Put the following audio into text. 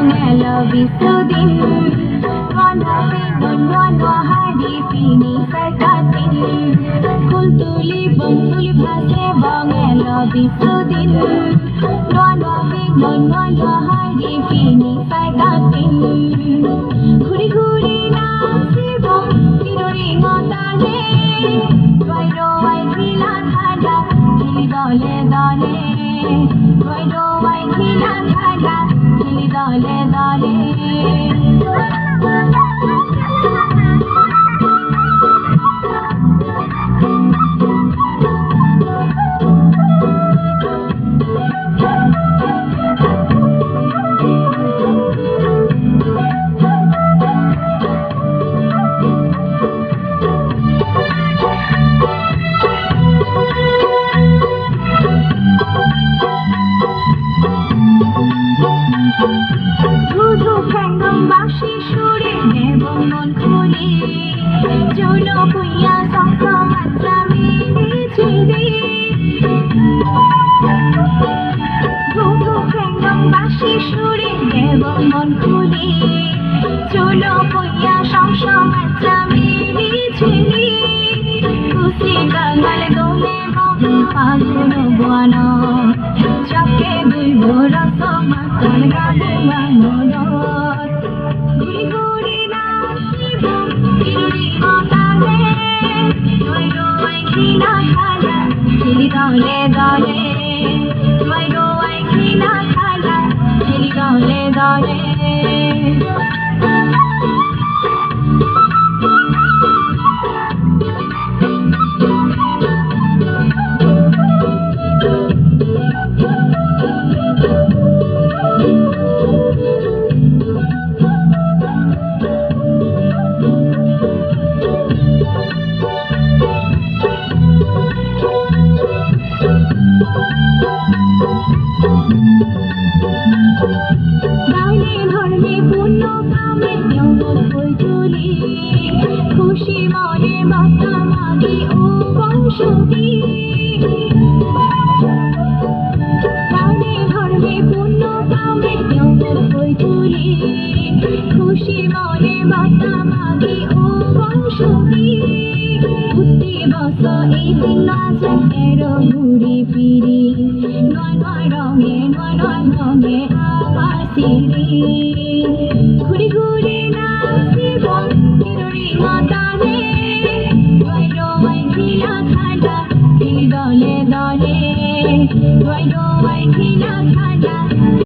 bongela bisudin Nono pingon nono hari pini sakatin Kultuli bongtuli bhase bongela bisudin Nono pingon nono hari pini sakatin Guri guri nachi bong tirori ngotane Roi roi khila khada khili dole dole Roi roi khila khada khili dole dole Jono punya sama-sama kami di Buku pengen basi suri nebong mon kuli Jono punya sama-sama kami di Kusi kangal dole mong paguno buano Chake dui bora sama kangabu manonot Guri guri nasi bong tiruri ngotane Roi roi khila khala khili dole dole Roi roi khila khala khili dole dole খুশি মনে মাতামাতি ও বংশী প্রাণে ধর্মে পুণ্য কামে বই তুলি খুশি মনে মাতামাতি ও বংশী প্রতি বছর এই দিন আছে এরো ঘুরি ফিরি নয় নয় রঙে নয় নয় রঙে আবার সিঁড়ি ঘুরি ঘুরি নাচি বল tirori ngotane Roi roi khila khala khili dole dole Roi roi khila